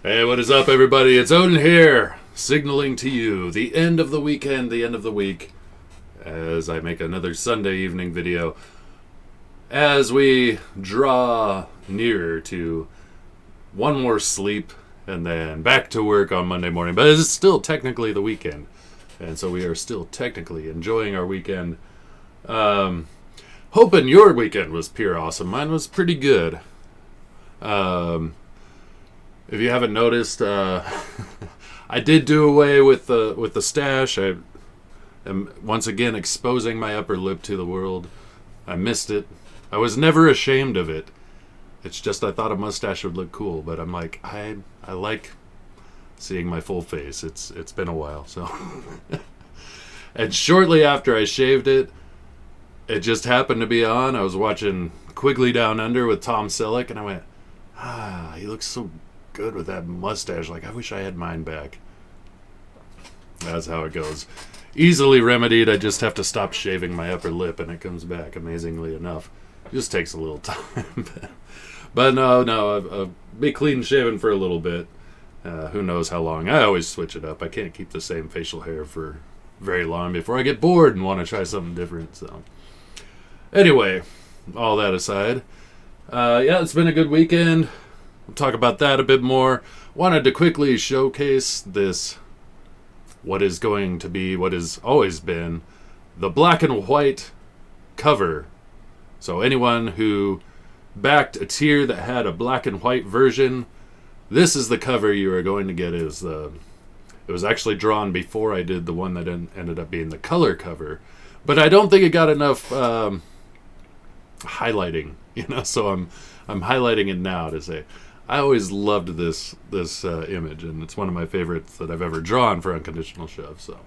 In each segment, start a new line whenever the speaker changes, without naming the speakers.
Hey, what is up, everybody? It's Odin here, signaling to you the end of the weekend, the end of the week, as I make another Sunday evening video, as we draw nearer to one more sleep and then back to work on Monday morning. But it's still technically the weekend, and so we are still technically enjoying our weekend. Hoping your weekend was pure awesome. Mine was pretty good. If you haven't noticed, I did do away with the stash. I am once again exposing my upper lip to the world. I missed it. I was never ashamed of it. It's just I thought a mustache would look cool, but I'm like, I like seeing my full face. It's been a while, so. And shortly after I shaved it, it just happened to be on. I was watching Quigley Down Under with Tom Selleck, and I went, he looks so good with that mustache. Like, I wish I had mine back. That's how it goes. Easily remedied. I just have to stop shaving my upper lip, and it comes back, amazingly enough. It just takes a little time. But no, I'll be clean shaven for a little bit. Who knows how long. I always switch it up. I can't keep the same facial hair for very long before I get bored and want to try something different. So, anyway, all that aside, yeah, it's been a good weekend. We'll talk about that a bit more. Wanted to quickly showcase this, what is going to be, what has always been, the black and white cover. So anyone who backed a tier that had a black and white version, this is the cover you are going to get. It was actually drawn before I did the one that ended up being the color cover. But I don't think it got enough highlighting, so I'm highlighting it now to say, I always loved this image, and it's one of my favorites that I've ever drawn for Unconditional Shove. So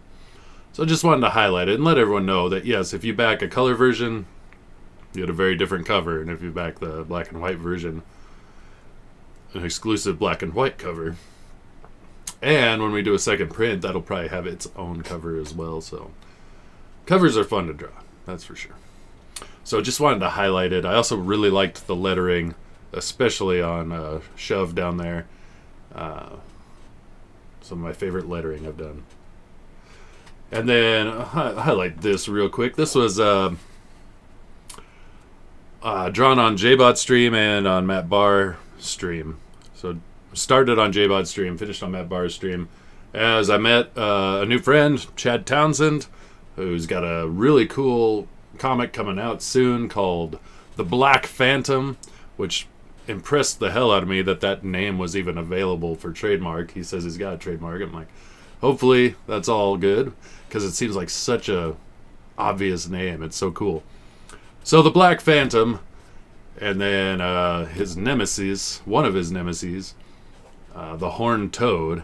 I just wanted to highlight it and let everyone know that, yes, if you back a color version, you get a very different cover, and if you back the black and white version, an exclusive black and white cover. And when we do a second print, that'll probably have its own cover as well. So covers are fun to draw, that's for sure. So just wanted to highlight it. I also really liked the lettering, especially on Shove down there. Some of my favorite lettering I've done. And then highlight this real quick. This was drawn on JBot stream and on Matt Barr stream. So started on JBot stream, finished on Matt Barr's stream, as I met a new friend, Chad Townsend, who's got a really cool comic coming out soon called The Black Phantom, which impressed the hell out of me that name was even available for trademark. He says he's got a trademark. I'm like, hopefully that's all good, because it seems like such a obvious name. It's so cool. So The Black Phantom, and then his nemesis, one of his nemesis, the Horned Toad.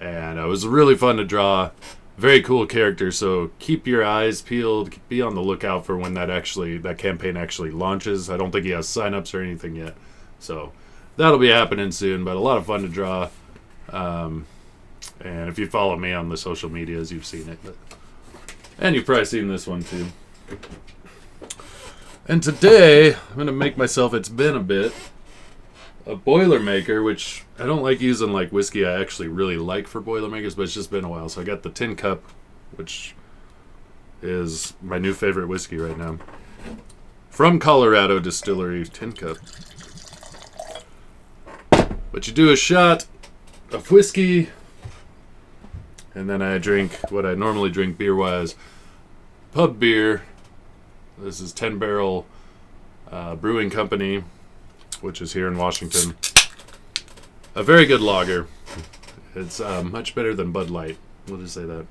And it was really fun to draw. Very cool character, so keep your eyes peeled. Be on the lookout for when that campaign actually launches. I don't think he has signups or anything yet, so that'll be happening soon. But a lot of fun to draw. And if you follow me on the social medias, you've seen it. And you've probably seen this one too. And today I'm gonna make myself, it's been a bit, a Boilermaker, which I don't like using like whiskey I actually really like for Boilermakers, but it's just been a while. So I got the Tin Cup, which is my new favorite whiskey right now. From Colorado Distillery, Tin Cup. But you do a shot of whiskey, and then I drink what I normally drink beer-wise, pub beer. This is 10 Barrel Brewing Company, which is here in Washington. A very good lager. It's much better than Bud Light. We'll just say that.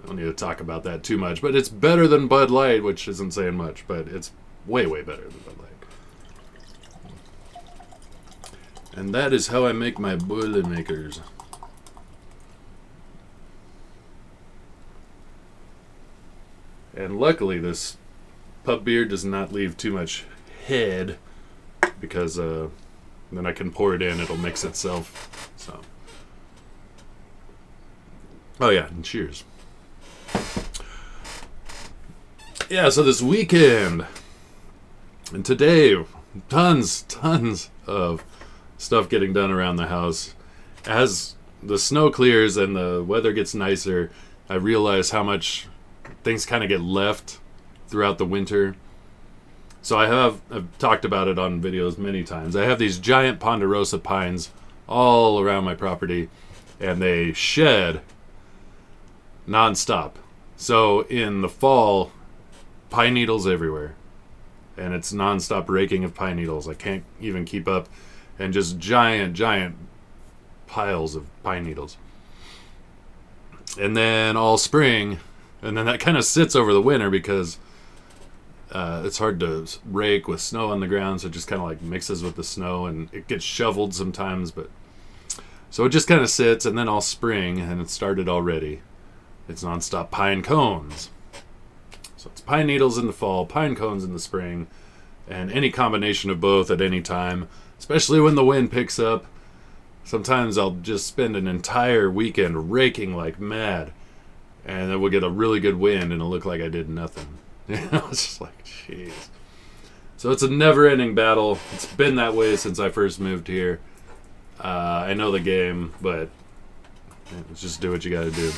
I don't need to talk about that too much, but it's better than Bud Light, which isn't saying much, but it's way, way better than Bud Light. And that is how I make my Boilermakers. And luckily this pub beer does not leave too much head, because then I can pour it in, it'll mix itself. So, oh yeah, and cheers. Yeah, so this weekend and today, tons of stuff getting done around the house. As the snow clears and the weather gets nicer, I realize how much things kind of get left throughout the winter. So I've talked about it on videos many times. I have these giant ponderosa pines all around my property, and they shed nonstop. So in the fall, pine needles everywhere, and it's nonstop raking of pine needles. I can't even keep up, and just giant piles of pine needles. And then all spring, and then that kind of sits over the winter because it's hard to rake with snow on the ground, so it just kind of like mixes with the snow, and it gets shoveled sometimes. But so it just kind of sits, and then all spring, and it started already. It's nonstop pine cones. So it's pine needles in the fall, pine cones in the spring, and any combination of both at any time, especially when the wind picks up. Sometimes I'll just spend an entire weekend raking like mad, and then we'll get a really good wind, and it'll look like I did nothing. It's just like, jeez. So it's a never-ending battle. It's been that way since I first moved here. I know the game, but just do what you got to do.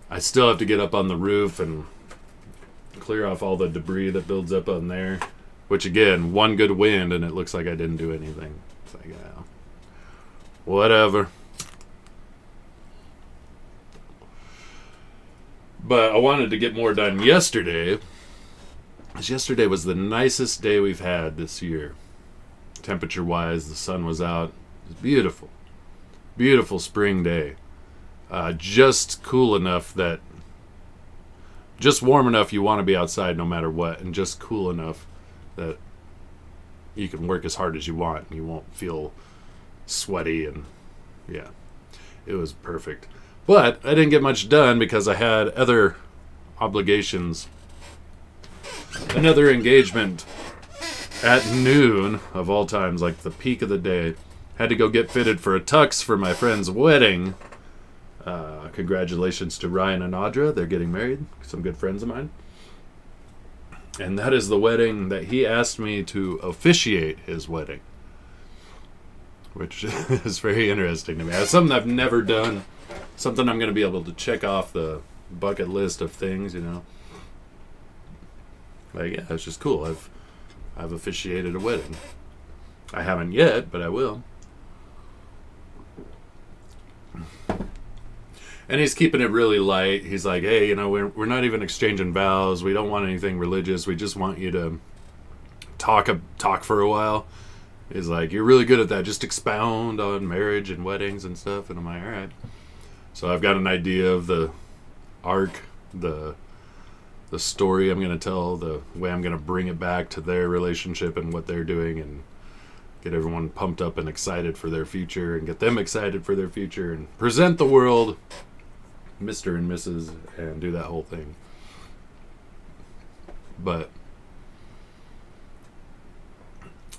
I still have to get up on the roof and clear off all the debris that builds up on there. Which, again, one good wind, and it looks like I didn't do anything. It's like, yeah, whatever. But I wanted to get more done yesterday. Because yesterday was the nicest day we've had this year. Temperature-wise, the sun was out. It was beautiful. Beautiful spring day. Just cool enough that... Just warm enough you want to be outside no matter what. And just cool enough that you can work as hard as you want. And you won't feel sweaty. And yeah, it was perfect. But I didn't get much done because I had other obligations. Another engagement at noon of all times, like the peak of the day. Had to go get fitted for a tux for my friend's wedding. Congratulations to Ryan and Audra. They're getting married. Some good friends of mine. And that is the wedding that he asked me to officiate his wedding. Which is very interesting to me. It's something I've never done. Something I'm going to be able to check off the bucket list of things, you know. Like, yeah, it's just cool. I've officiated a wedding. I haven't yet, but I will. And he's keeping it really light. He's like, hey, you know, we're not even exchanging vows. We don't want anything religious. We just want you to talk for a while. He's like, you're really good at that. Just expound on marriage and weddings and stuff. And I'm like, all right. So I've got an idea of the arc, the story I'm going to tell, the way I'm going to bring it back to their relationship and what they're doing, and get everyone pumped up and excited for their future, and get them excited for their future, and present the world Mr. and Mrs. and do that whole thing. But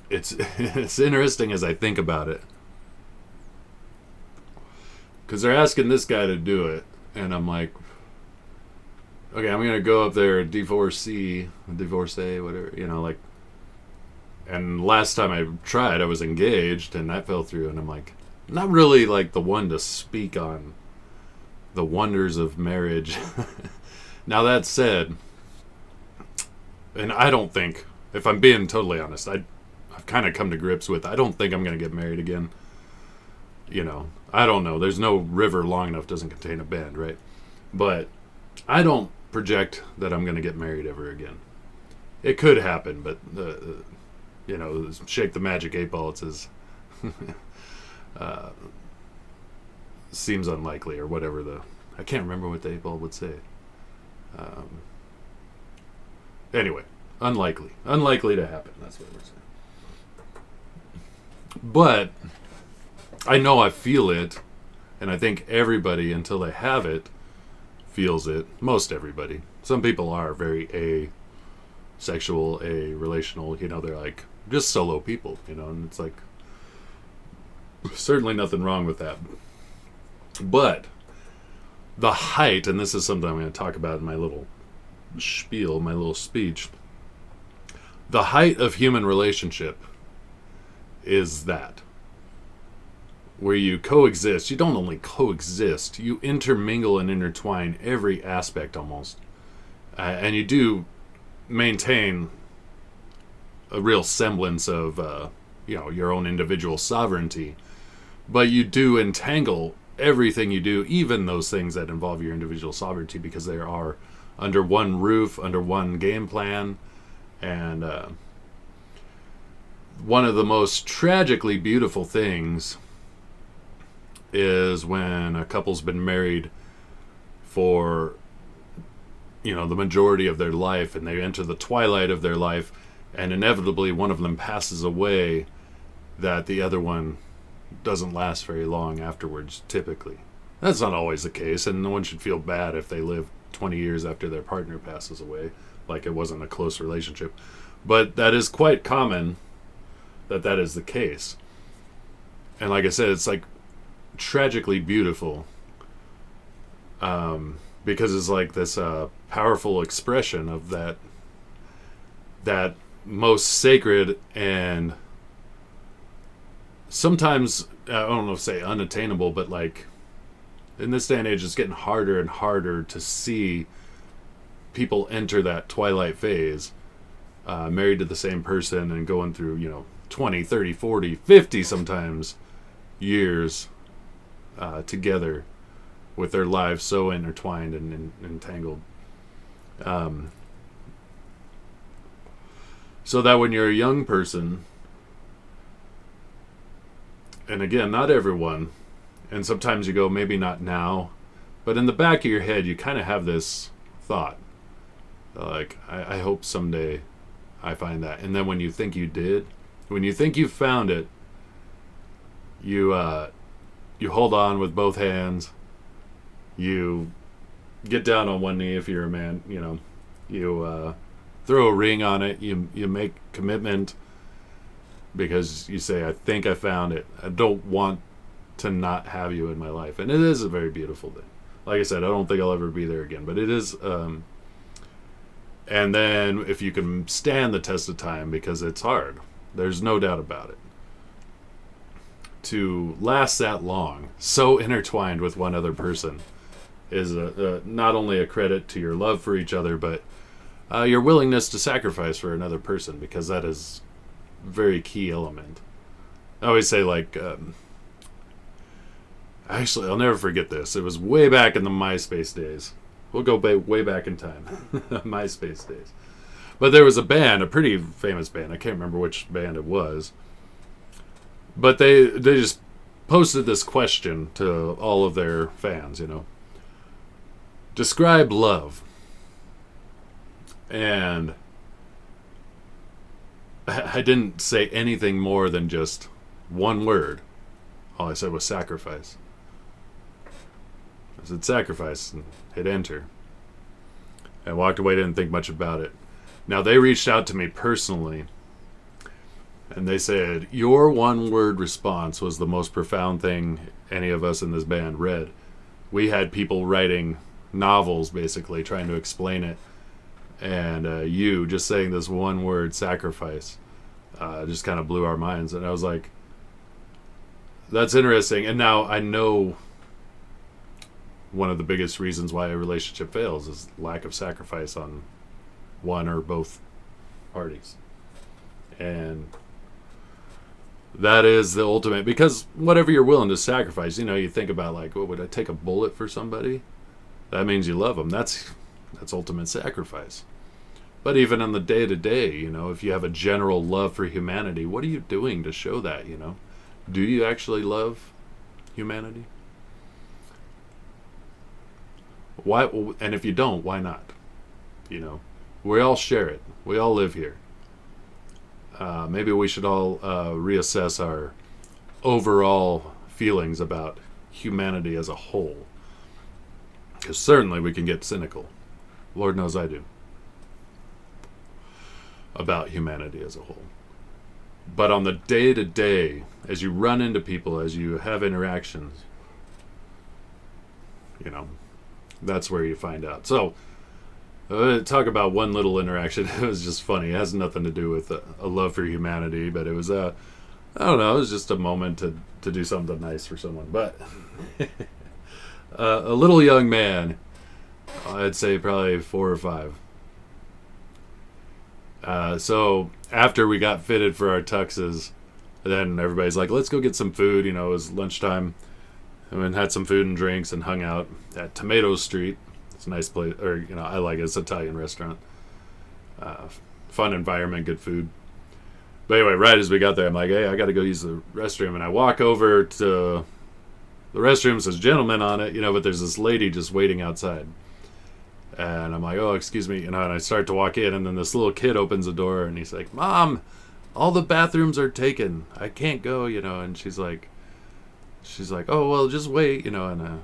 it's interesting as I think about it, because they're asking this guy to do it, and I'm like, okay, I'm gonna go up there, divorcee, whatever, you know, like. And last time I tried, I was engaged, and that fell through. And I'm like, not really like the one to speak on the wonders of marriage. Now that said, and I don't think, if I'm being totally honest, I've kind of come to grips with, I don't think I'm going to get married again. You know, I don't know. There's no river long enough doesn't contain a bend, right? But I don't project that I'm going to get married ever again. It could happen, but you know, shake the magic 8 ball. It says seems unlikely, or whatever I can't remember what the 8 ball would say. Anyway, unlikely to happen. That's what we're saying. But I know I feel it, and I think everybody, until they have it, feels it. Most everybody. Some people are very asexual, relational. You know, they're like just solo people. You know, and it's like certainly nothing wrong with that. But the height, and this is something I'm going to talk about in my little spiel, my little speech. The height of human relationship is that. where you coexist. You don't only coexist, you intermingle and intertwine every aspect almost. And you do maintain a real semblance of, your own individual sovereignty. But you do entangle everything you do, even those things that involve your individual sovereignty, because they are under one roof, under one game plan. And one of the most tragically beautiful things is when a couple's been married for, the majority of their life, and they enter the twilight of their life, and inevitably one of them passes away, that the other one doesn't last very long afterwards, typically. That's not always the case, and no one should feel bad if they live 20 years after their partner passes away, like it wasn't a close relationship. But that is quite common that is the case. And like I said, it's like tragically beautiful, because it's like this powerful expression of that most sacred and sometimes, I don't know if say unattainable, but like in this day and age, it's getting harder and harder to see people enter that twilight phase, married to the same person and going through, 20, 30, 40, 50 sometimes years together with their lives so intertwined and entangled. So that when you're a young person, and again, not everyone, and sometimes you go, maybe not now, but in the back of your head, you kind of have this thought, like, I hope someday I find that. And then when you think you did, when you think you found it, you hold on with both hands, you get down on one knee if you're a man, you throw a ring on it, you make commitment, because you say, I think I found it. I don't want to not have you in my life. And it is a very beautiful thing. Like I said, I don't think I'll ever be there again, but it is. And then if you can stand the test of time, because it's hard, there's no doubt about it, to last that long, so intertwined with one other person, is not only a credit to your love for each other, but your willingness to sacrifice for another person, because that is a very key element. I always say, like, actually, I'll never forget this. It was way back in the MySpace days. We'll go way back in time. MySpace days. But there was a band, a pretty famous band. I can't remember which band it was. But they just posted this question to all of their fans, Describe love. And I didn't say anything more than just one word. All I said was sacrifice. I said sacrifice and hit enter. And walked away, didn't think much about it. Now, they reached out to me personally, and they said, your one-word response was the most profound thing any of us in this band read. We had people writing novels, basically, trying to explain it. And you just saying this one word, sacrifice, just kind of blew our minds. And I was like, that's interesting. And now I know one of the biggest reasons why a relationship fails is lack of sacrifice on one or both parties. And that is the ultimate, because whatever you're willing to sacrifice, you think about, like, would I take a bullet for somebody? That means you love them. That's ultimate sacrifice. But even on the day-to-day, if you have a general love for humanity, what are you doing to show that, Do you actually love humanity? Why? And if you don't, why not? We all share it. We all live here. Maybe we should all reassess our overall feelings about humanity as a whole. Because certainly we can get cynical. Lord knows I do. About humanity as a whole. But on the day-to-day, as you run into people, as you have interactions, that's where you find out. So, talk about one little interaction. It was just funny. It has nothing to do with a love for humanity, but it was, I don't know, it was just a moment to to do something nice for someone. But a little young man, I'd say probably 4 or 5. So after we got fitted for our tuxes, then everybody's like, let's go get some food. You know, it was lunchtime. And then had some food and drinks and hung out at Tomato Street. It's a nice place, or, you know, I like it. It's an Italian restaurant. Fun environment, good food. But anyway, right as we got there, I'm like, hey, I got to go use the restroom. And I walk over to the restroom, says gentleman on it, you know, but there's this lady just waiting outside. And I'm like, oh, excuse me. You know, and I start to walk in, and then this little kid opens the door, and he's like, Mom, all the bathrooms are taken. I can't go, you know. And she's like, oh, well, just wait, you know.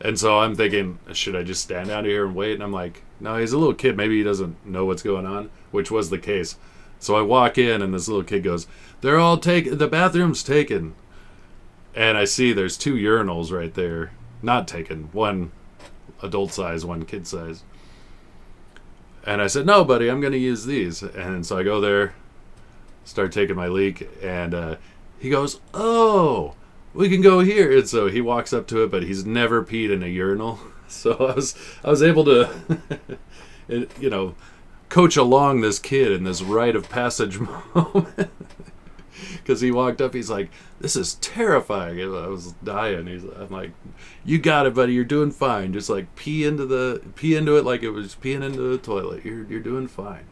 And so I'm thinking, should I just stand out here and wait? And I'm like, no, he's a little kid. Maybe he doesn't know what's going on, which was the case. So I walk in, and this little kid goes, they're all taken. The bathroom's taken. And I see there's 2 urinals right there. Not taken. One adult size, one kid size. And I said, no, buddy, I'm going to use these. And so I go there, start taking my leak, and he goes, oh, we can go here. And so he walks up to it, but he's never peed in a urinal. So I was able to, you know, coach along this kid in this rite of passage moment. Because he walked up, he's like, this is terrifying. I was dying. I'm like, you got it, buddy. You're doing fine. Just like pee into it like it was peeing into the toilet. You're doing fine.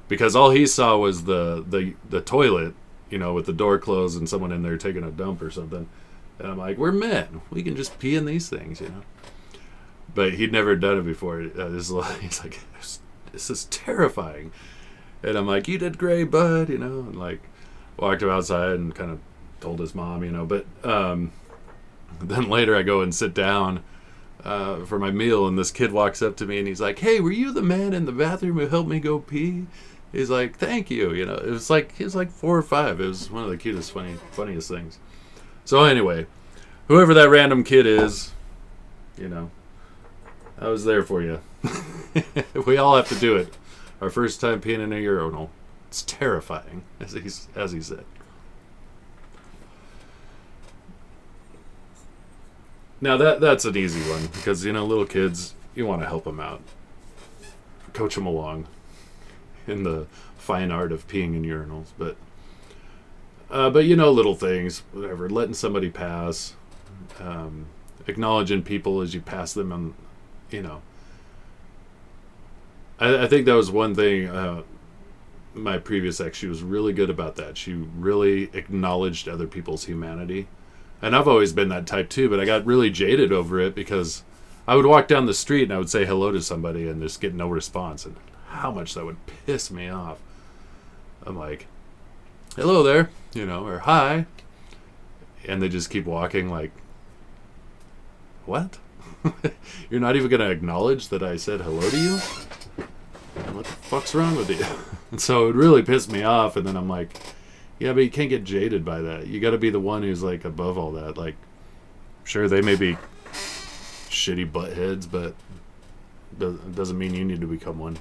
Because all he saw was the toilet, you know, with the door closed and someone in there taking a dump or something. And I'm like, we're men. We can just pee in these things, you know. But he'd never done it before. He's like, this is terrifying. And I'm like, you did great, bud, you know. And like, walked him outside and kind of told his mom, you know. But then later I go and sit down for my meal, and this kid walks up to me and he's like, hey, were you the man in the bathroom who helped me go pee? He's like, thank you, you know. It was like, he was like 4 or 5. It was one of the cutest, funniest things. So anyway, whoever that random kid is, you know, I was there for you. We all have to do it. Our first time peeing in a urinal. It's terrifying, as he said. Now that's an easy one, because, you know, little kids, you want to help them out, coach them along in the fine art of peeing in urinals. But you know, little things, whatever, letting somebody pass, acknowledging people as you pass them, and you know, I think that was one thing. My previous ex, she was really good about that. She really acknowledged other people's humanity. And I've always been that type too, but I got really jaded over it because I would walk down the street and I would say hello to somebody and just get no response, and how much that would piss me off. I'm like, hello there, you know, or hi. And they just keep walking like, what? You're not even going to acknowledge that I said hello to you? What the fuck's wrong with you? And so it really pissed me off, and then I'm like, yeah, but you can't get jaded by that. You got to be the one who's like above all that. Like, sure, they may be shitty buttheads, but it doesn't mean you need to become one.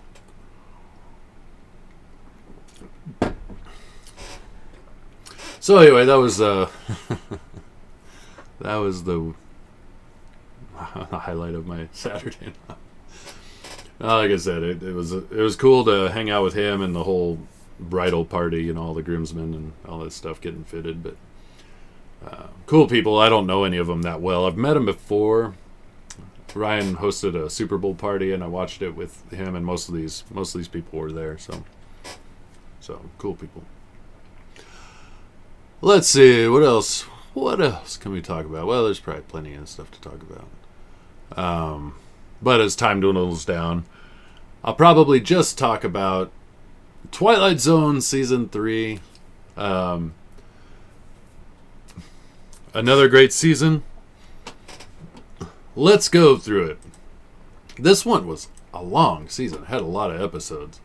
So anyway, that was the highlight of my Saturday night. Like I said, it was cool to hang out with him and the whole bridal party, you know, all the groomsmen and all that stuff getting fitted. But cool people. I don't know any of them that well. I've met them before. Ryan hosted a Super Bowl party, and I watched it with him, and most of these people were there. So cool people. Let's see, what else? What else can we talk about? Well, there's probably plenty of stuff to talk about. But as time dwindles down, I'll probably just talk about Twilight Zone Season 3. Another great season. Let's go through it. This one was a long season. It had a lot of episodes.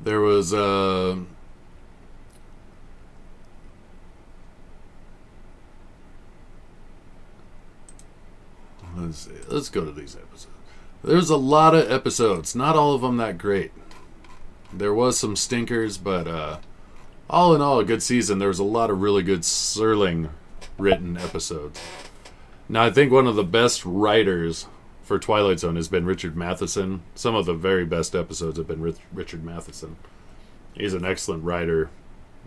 There was let's go to these episodes. There's a lot of episodes. Not all of them that great. There was some stinkers, but All in all, a good season. There was a lot of really good Serling written episodes. Now, I think one of the best writers for Twilight Zone has been Richard Matheson. Some of the very best episodes have been Richard Matheson. He's an excellent writer.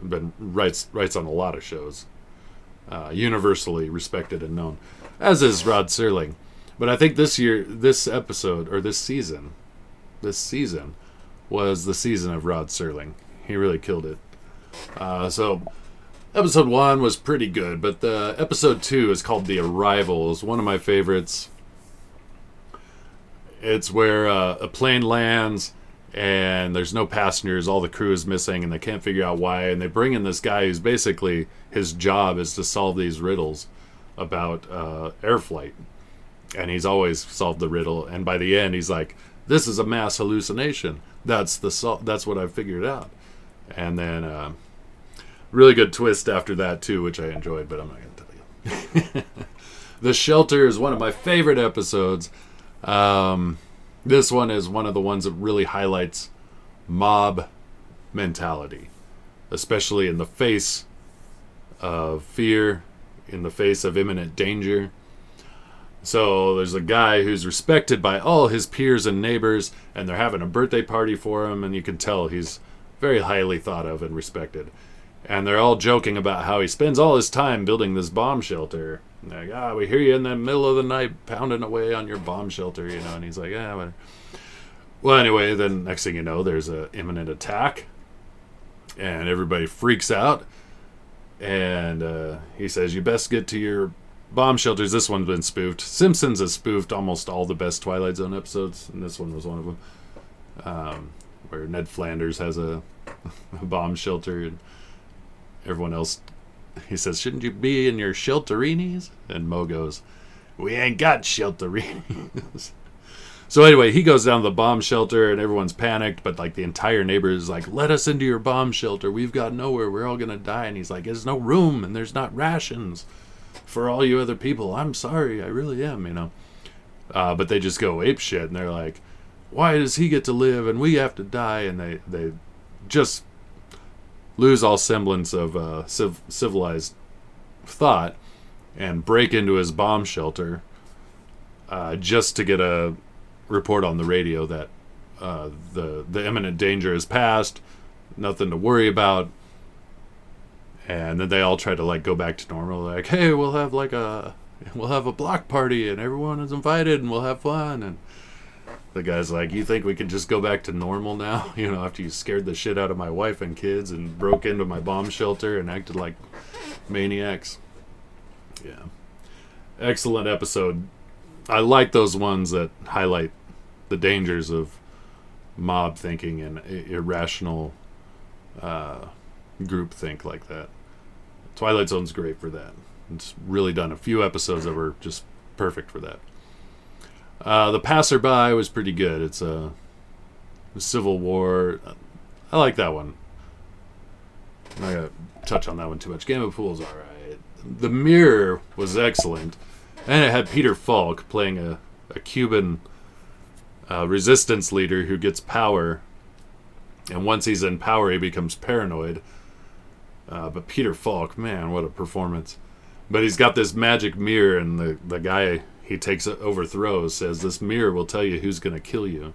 Writes on a lot of shows. Universally respected and known, as is Rod Serling. But I think this season was the season of Rod Serling. He really killed it. So episode 1 was pretty good, but the episode 2 is called The Arrival. It's one of my favorites. It's where a plane lands and there's no passengers, all the crew is missing, and they can't figure out why, and they bring in this guy who's basically, his job is to solve these riddles about air flight. And he's always solved the riddle, and by the end he's like, this is a mass hallucination. That's what I figured out. And then really good twist after that too, which I enjoyed, but I'm not going to tell you. The Shelter is one of my favorite episodes. This one is one of the ones that really highlights mob mentality, especially in the face of fear, in the face of imminent danger. So there's a guy who's respected by all his peers and neighbors, and they're having a birthday party for him, and you can tell he's very highly thought of and respected. And they're all joking about how he spends all his time building this bomb shelter. And like, we hear you in the middle of the night pounding away on your bomb shelter, and he's like, whatever. Well, anyway, then next thing you know, there's an imminent attack, and everybody freaks out, and he says, you best get to your bomb shelters. This one's been spoofed. Simpsons has spoofed almost all the best Twilight Zone episodes, and this one was one of them, where Ned Flanders has a bomb shelter, and everyone else, he says, shouldn't you be in your shelterinis? And Mo goes, we ain't got shelterinis. So anyway, he goes down to the bomb shelter, and everyone's panicked, but like the entire neighborhood is like, let us into your bomb shelter. We've got nowhere. We're all going to die. And he's like, there's no room, and there's not rations for all you other people. I'm sorry. I really am, But they just go apeshit, and they're like, why does he get to live and we have to die? And they just lose all semblance of civilized thought and break into his bomb shelter just to get a report on the radio that the imminent danger is past, nothing to worry about. And then they all try to like go back to normal, like, hey, we'll have a block party and everyone is invited and we'll have fun. And the guy's like, you think we can just go back to normal now? After you scared the shit out of my wife and kids and broke into my bomb shelter and acted like maniacs. Yeah. Excellent episode. I like those ones that highlight the dangers of mob thinking and irrational group think like that. Twilight Zone's great for that. It's really done a few episodes that were just perfect for that. The Passerby was pretty good. It's a Civil War. I like that one. I'm not going to touch on that one too much. Game of Pool's alright. The Mirror was excellent. And it had Peter Falk playing a Cuban resistance leader who gets power. And once he's in power, he becomes paranoid. But Peter Falk, man, what a performance. But he's got this magic mirror, and the guy he overthrows says, this mirror will tell you who's going to kill you,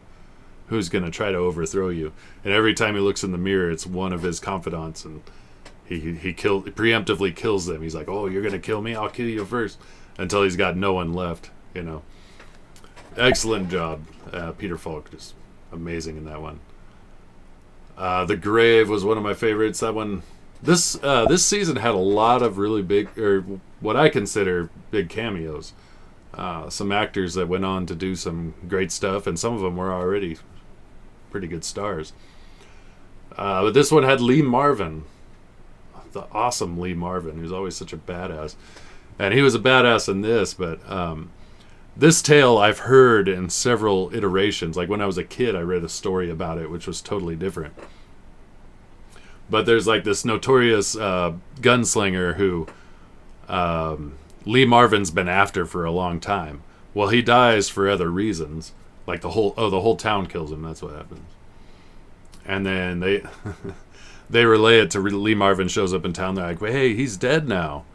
who's going to try to overthrow you. And every time he looks in the mirror, it's one of his confidants, and he preemptively kills them. He's like, oh, you're going to kill me? I'll kill you first. Until he's got no one left, Excellent job. Peter Falk, just amazing in that one. The Grave was one of my favorites. That one, this season had a lot of really big, or what I consider big cameos. Some actors that went on to do some great stuff, and some of them were already pretty good stars. But this one had Lee Marvin, the awesome Lee Marvin, who's always such a badass. And he was a badass in this, but this tale I've heard in several iterations. Like when I was a kid, I read a story about it, which was totally different. But there's like this notorious gunslinger who Lee Marvin's been after for a long time. Well, he dies for other reasons. Like the whole town kills him. That's what happens. And then they they relay it to Lee Marvin. Shows up in town. They're like, hey, he's dead now.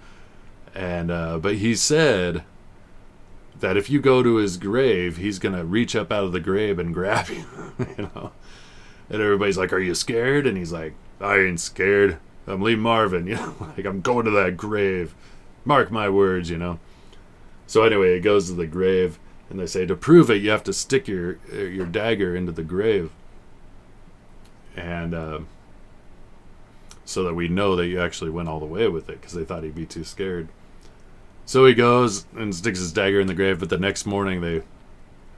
And but he said that if you go to his grave, he's gonna reach up out of the grave and grab you. You know. And everybody's like, are you scared? And he's like, I ain't scared. I'm Lee Marvin. You know, like, I'm going to that grave. Mark my words. You know. So anyway, he goes to the grave, and they say, to prove it, you have to stick your dagger into the grave. And so that we know that you actually went all the way with it, because they thought he'd be too scared. So he goes and sticks his dagger in the grave, but the next morning they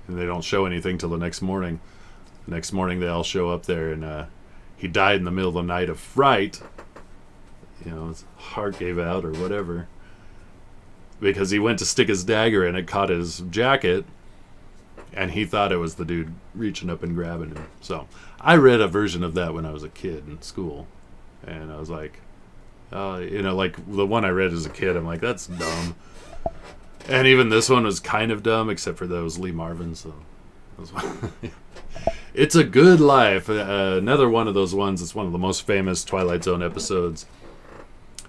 don't show anything till the next morning. The next morning they all show up there, and he died in the middle of the night of fright. You know, his heart gave out or whatever. Because he went to stick his dagger and it caught his jacket, and he thought it was the dude reaching up and grabbing him. So I read a version of that when I was a kid in school, and I was like, you know, like the one I read as a kid, I'm like, that's dumb. And even this one was kind of dumb, except for those Lee Marvin. So It's a Good Life. Another one of those ones. It's one of the most famous Twilight Zone episodes.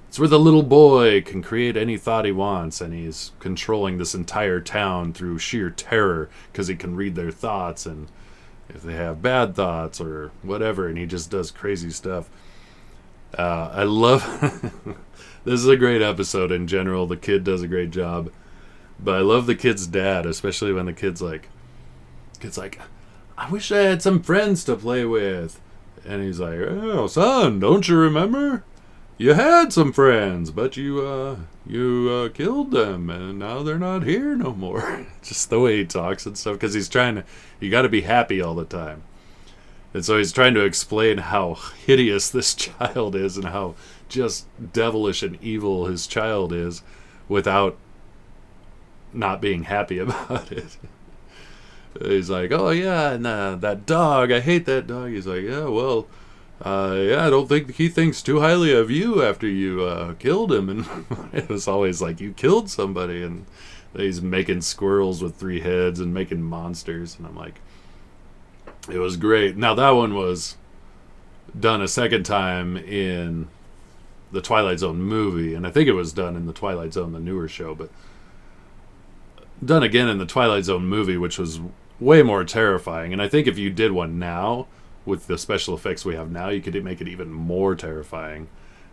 It's where the little boy can create any thought he wants, and he's controlling this entire town through sheer terror because he can read their thoughts, and if they have bad thoughts or whatever, and he just does crazy stuff. I love this is a great episode in general. The kid does a great job, but I love the kid's dad, especially when the kid's like, I wish I had some friends to play with, and he's like, oh son, don't you remember? You had some friends, but you killed them, and now they're not here no more. Just the way he talks and stuff, because you got to be happy all the time. And so he's trying to explain how hideous this child is and how just devilish and evil his child is without not being happy about it. He's like, oh yeah, and that dog, I hate that dog. He's like, yeah, well, I don't think he thinks too highly of you after you killed him. And it was always like, you killed somebody, and he's making squirrels with 3 heads and making monsters. And I'm like, it was great. Now that one was done a second time in the Twilight Zone movie, and I think it was done in the Twilight Zone, the newer show, but done again in the Twilight Zone movie, which was way more terrifying. And I think if you did one now, with the special effects we have now, you could make it even more terrifying.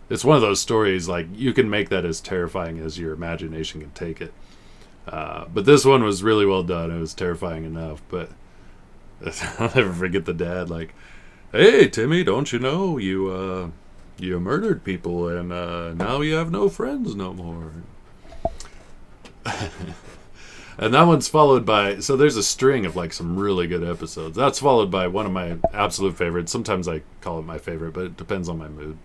It's one of those stories, like, you can make that as terrifying as your imagination can take it. But this one was really well done. It was terrifying enough, but I'll never forget the dad, like, hey, Timmy, don't you know, you murdered people, and now you have no friends no more. And that one's followed by, so there's a string of like some really good episodes. That's followed by one of my absolute favorites. Sometimes I call it my favorite, but it depends on my mood.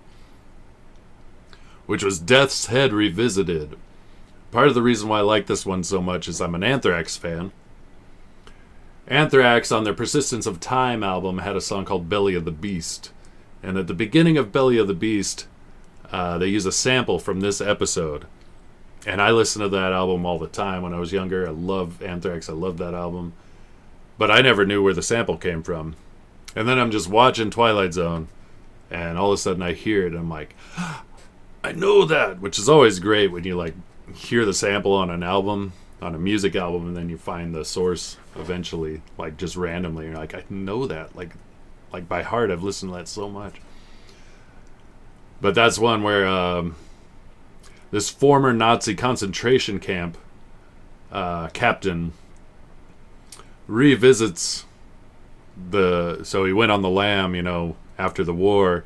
Which was Death's Head Revisited. Part of the reason why I like this one so much is I'm an Anthrax fan. Anthrax, on their Persistence of Time album, had a song called Belly of the Beast. And at the beginning of Belly of the Beast, they use a sample from this episode. And I listened to that album all the time when I was younger. I love Anthrax. I love that album. But I never knew where the sample came from. And then I'm just watching Twilight Zone, and all of a sudden I hear it, and I'm like, I know that! Which is always great when you like hear the sample on an album, on a music album, and then you find the source eventually, like just randomly. You're like, I know that. Like by heart, I've listened to that so much. But that's one where this former Nazi concentration camp captain revisits so he went on the lam, after the war,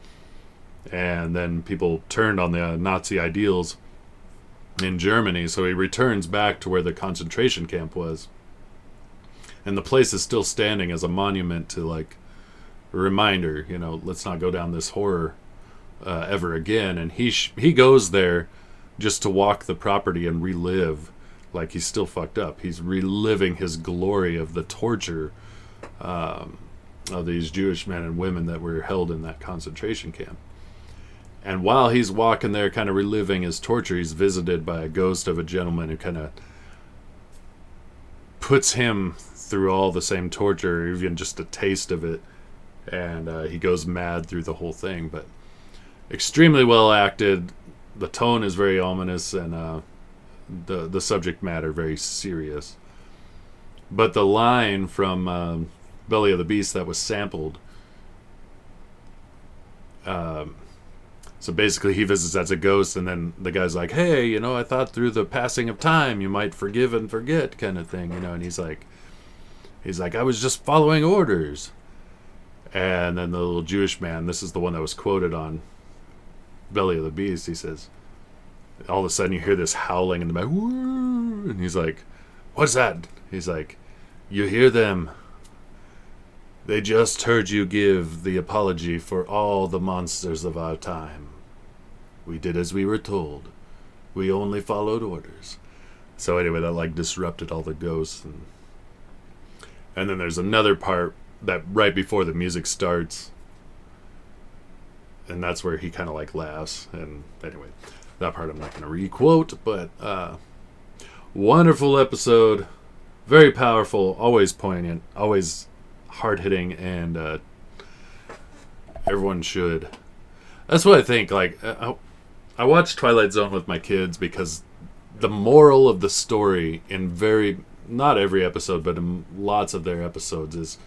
and then people turned on the Nazi ideals in Germany, so he returns back to where the concentration camp was. And the place is still standing as a monument to, like, a reminder, let's not go down this horror ever again. And he goes there just to walk the property and relive, like he's still fucked up. He's reliving his glory of the torture of these Jewish men and women that were held in that concentration camp. And while he's walking there kind of reliving his torture, he's visited by a ghost of a gentleman who kind of puts him through all the same torture, even just a taste of it, and he goes mad through the whole thing. But extremely well acted. The tone is very ominous, and the subject matter very serious. But the line from Belly of the Beast that was sampled. So basically, he visits as a ghost, and then the guy's like, "Hey, I thought through the passing of time you might forgive and forget," kind of thing, And he's like, "I was just following orders." And then the little Jewish man, this is the one that was quoted on Belly of the Beast. He says, all of a sudden you hear this howling in the back, "Woo!" And he's like, "What's that?" He's like, "You hear them? They just heard you give the apology for all the monsters of our time. We did as we were told. We only followed orders." So anyway, that disrupted all the ghosts. And then there's another part that right before the music starts. And that's where he kind of laughs. And anyway, that part I'm not going to re-quote. But wonderful episode. Very powerful. Always poignant. Always hard-hitting. And everyone should. That's what I think. I watch Twilight Zone with my kids because the moral of the story in not every episode, but in lots of their episodes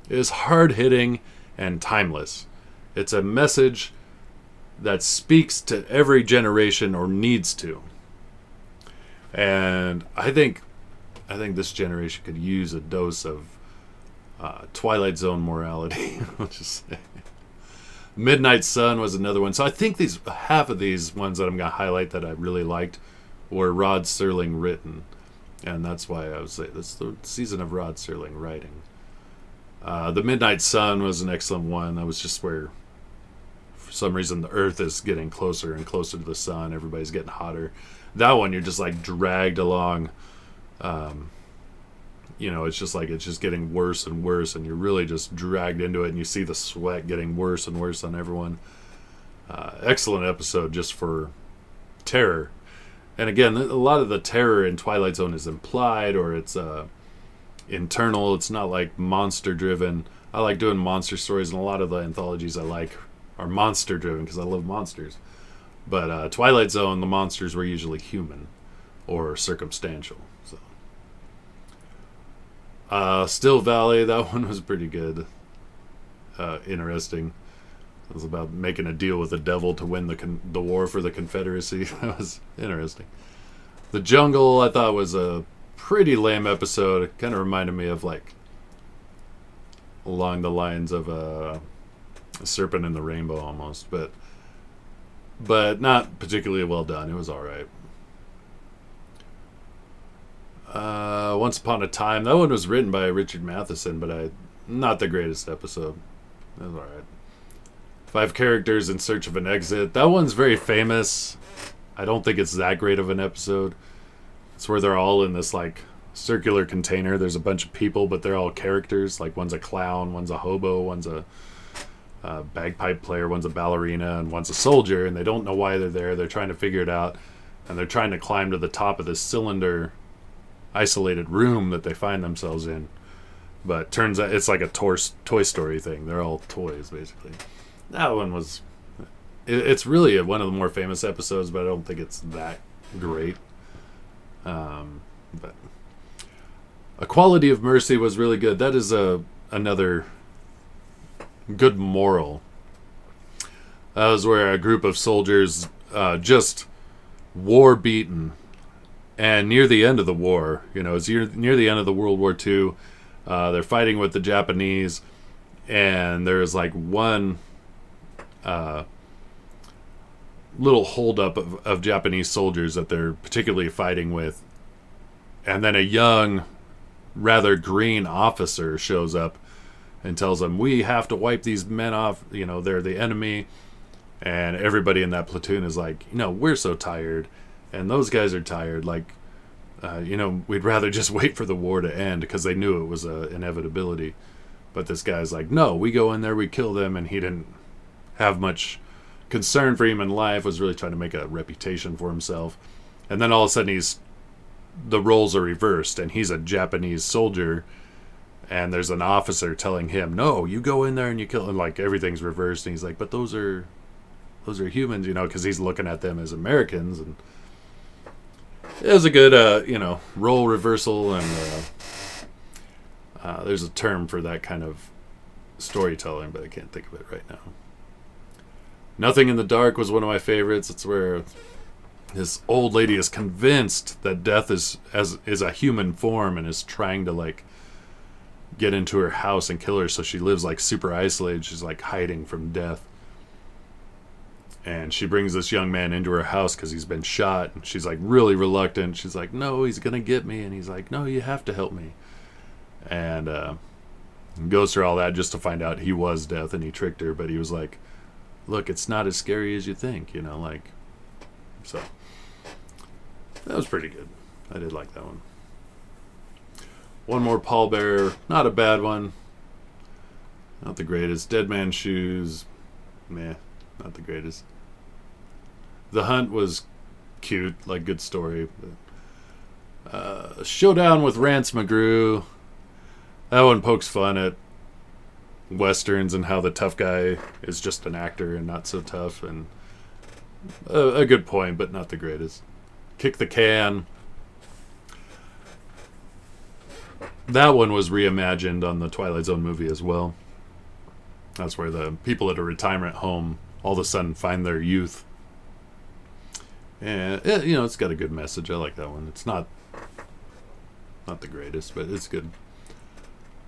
is hard-hitting and timeless. It's a message that speaks to every generation or needs to. And I think this generation could use a dose of Twilight Zone morality. I'll just say. Midnight Sun was another one. So I think half of these ones that I'm going to highlight that I really liked were Rod Serling written. And that's why I would say this is the season of Rod Serling writing. The Midnight Sun was an excellent one. That was just where, for some reason, the Earth is getting closer and closer to the sun. Everybody's getting hotter. That one, you're just dragged along. It's just getting worse and worse, and you're really just dragged into it, and you see the sweat getting worse and worse on everyone. Excellent episode just for terror. And again, a lot of the terror in Twilight Zone is implied, or it's internal. It's not monster driven. I like doing monster stories, and a lot of the anthologies I like are monster driven because I love monsters. But Twilight Zone, the monsters were usually human or circumstantial. So Still Valley, that one was pretty good. Interesting. It was about making a deal with the devil to win the war for the Confederacy. That was interesting. The Jungle, I thought, was a pretty lame episode. It kind of reminded me of along the lines of a Serpent in the Rainbow almost, but not particularly well done. It was all right. Once Upon a Time, that one was written by Richard Matheson, but not the greatest episode. It was all right. 5 Characters in Search of an Exit. That one's very famous. I don't think it's that great of an episode. It's where they're all in this circular container. There's a bunch of people, but they're all characters. One's a clown, one's a hobo, one's a bagpipe player, one's a ballerina, and one's a soldier, and they don't know why they're there. They're trying to figure it out, and they're trying to climb to the top of this cylinder isolated room that they find themselves in. But turns out it's like a Toy Story thing. They're all toys, basically. That one was... It's really one of the more famous episodes, but I don't think it's that great. But A Quality of Mercy was really good. That is another good moral. That was where a group of soldiers just war-beaten. And near the end of the war, it's near the end of the World War II, they're fighting with the Japanese, and there's one little holdup of Japanese soldiers that they're particularly fighting with. And then a young, rather green officer shows up and tells them, "We have to wipe these men off, they're the enemy." And everybody in that platoon is like, "We're so tired. And those guys are tired. We'd rather just wait for the war to end," because they knew it was an inevitability. But this guy's like, "No, we go in there, we kill them." And he didn't have much concern for human life, was really trying to make a reputation for himself. And then all of a sudden the roles are reversed, and he's a Japanese soldier, and there's an officer telling him, "No, you go in there and you kill," and everything's reversed. And he's like, "But those are those are humans, because he's looking at them as Americans. And it was a good, role reversal. And there's a term for that kind of storytelling, but I can't think of it right now. Nothing in the Dark was one of my favorites. It's where this old lady is convinced that death is a human form and is trying to like get into her house and kill her, so she lives like super isolated. She's like hiding from death. And she brings this young man into her house because he's been shot. And she's like really reluctant. She's like, no, he's going to get me. And he's like, no, you have to help me. And goes through all that just to find out he was death and he tricked her. But he was like, look, it's not as scary as you think, So that was pretty good. I did like that one. One more pallbearer. Not a bad one. Not the greatest. Dead Man's Shoes. Meh. Not the greatest. The Hunt was cute. Like, good story. But, Showdown with Rance McGrew. That one pokes fun at Westerns and how the tough guy is just an actor and not so tough. And a good point, but not the greatest. Kick the Can. That one was reimagined on the Twilight Zone movie as well. That's where the people at a retirement home all of a sudden find their youth. And, it's got a good message. I like that one. It's not the greatest, but it's good.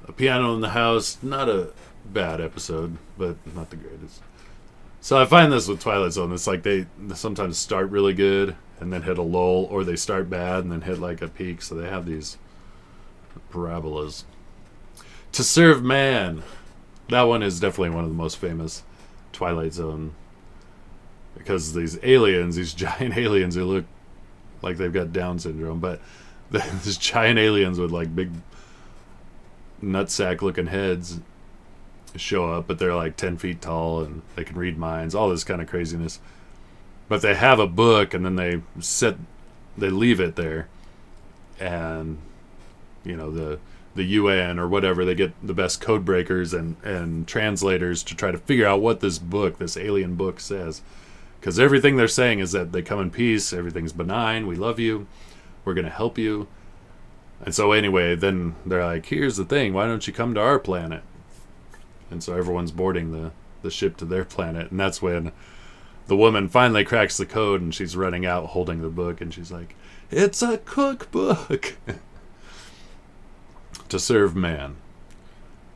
A Piano in the House, not a bad episode, but not the greatest. So I find this with Twilight Zone. It's like they sometimes start really good and then hit a lull, or they start bad and then hit like a peak. So they have these parabolas. To Serve Man. That one is definitely one of the most famous Twilight Zone, because these aliens, these giant aliens who look like they've got Down syndrome, but these giant aliens with like big nutsack looking heads show up, but they're like 10 feet tall and they can read minds, all this kind of craziness. But they have a book, and then they leave it there, and the UN or whatever, they get the best code breakers and translators to try to figure out what this alien book says. Because everything they're saying is that they come in peace, everything's benign, we love you, we're going to help you. And so anyway, then they're like, here's the thing, why don't you come to our planet? And so everyone's boarding the ship to their planet. And that's when the woman finally cracks the code, and she's running out holding the book, and she's like, it's a cookbook. To Serve Man.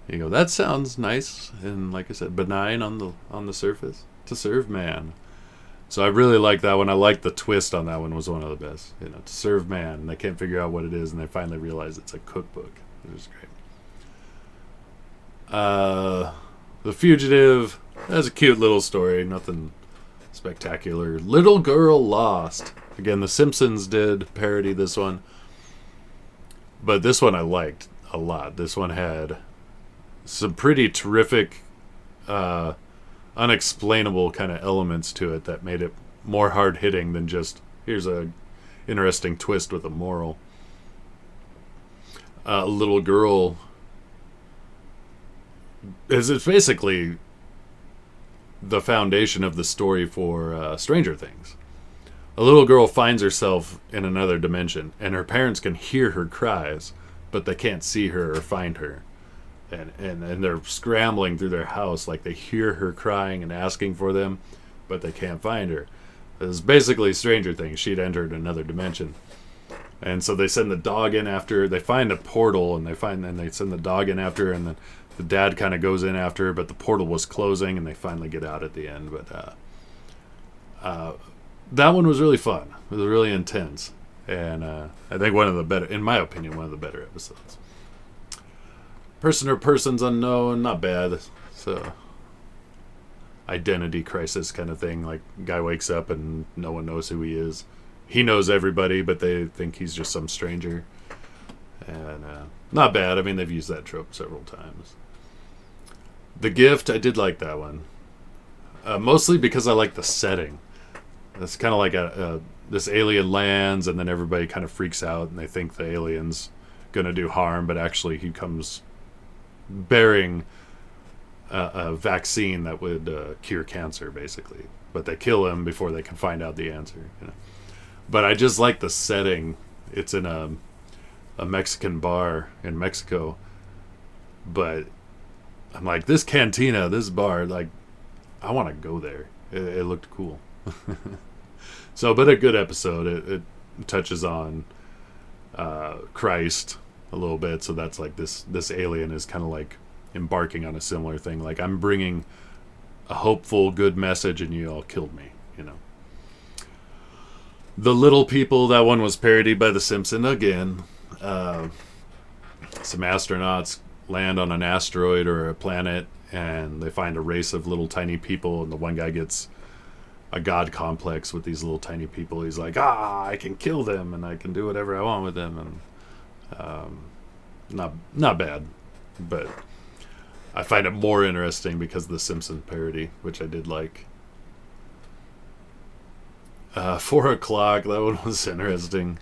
You go, that sounds nice and, like I said, benign on the surface. To Serve Man. So I really like that one. I like the twist on that one. Was one of the best. To Serve Man. And they can't figure out what it is, and they finally realize it's a cookbook. It was great. The Fugitive. That's a cute little story. Nothing spectacular. Little Girl Lost. Again, The Simpsons did parody this one. But this one I liked a lot. This one had some pretty terrific, unexplainable kind of elements to it that made it more hard-hitting than just, here's a interesting twist with a moral. Little Girl it's basically the foundation of the story for Stranger Things. A little girl finds herself in another dimension, and her parents can hear her cries, but they can't see her or find her. And they're scrambling through their house, like they hear her crying and asking for them, but they can't find her. It's basically Stranger Things. She'd entered another dimension. And so they send the dog in after her. They find a portal, and they send the dog in after her, and the dad kind of goes in after her, but the portal was closing, and they finally get out at the end. But that one was really fun. It was really intense. And I think one of the better, in my opinion, one of the better episodes. Person or Persons Unknown, not bad. So identity crisis kind of thing. Like, guy wakes up and no one knows who he is. He knows everybody, but they think he's just some stranger. And not bad. I mean, they've used that trope several times. The Gift, I did like that one. Mostly because I like the setting. It's kind of like this alien lands, and then everybody kind of freaks out, and they think the alien's going to do harm, but actually he comes bearing a vaccine that would cure cancer, basically. But they kill him before they can find out the answer. You know? But I just like the setting. It's in a Mexican bar in Mexico. But I'm like, this cantina, this bar, like, I want to go there. It looked cool. So, but a good episode. It touches on Christ a little bit. So that's like this alien is kind of like embarking on a similar thing. Like, I'm bringing a hopeful, good message, and you all killed me. You know. The Little People. That one was parodied by The Simpsons again. Some astronauts land on an asteroid or a planet, and they find a race of little tiny people, and the one guy gets a god complex with these little tiny people. He's like, I can kill them and I can do whatever I want with them. And not bad, but I find it more interesting because of the Simpsons parody, which I did like. 4 o'clock, that one was interesting.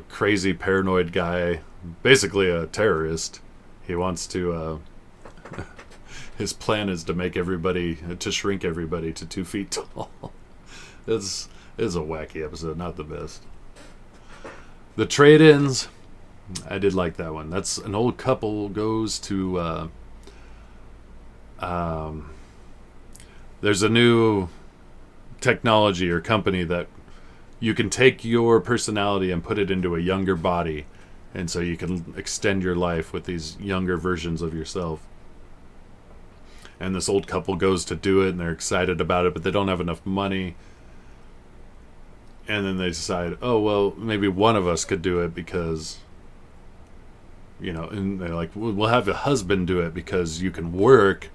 Crazy paranoid guy, basically a terrorist. He wants to his plan is to shrink everybody to 2 feet tall. It's a wacky episode, not the best. The trade-ins, I did like that one. That's an old couple goes to there's a new technology or company that you can take your personality and put it into a younger body, and so you can extend your life with these younger versions of yourself. And this old couple goes to do it, and they're excited about it, but they don't have enough money. And then they decide, oh, well, maybe one of us could do it because, you know, and they're like, we'll have a husband do it because you can work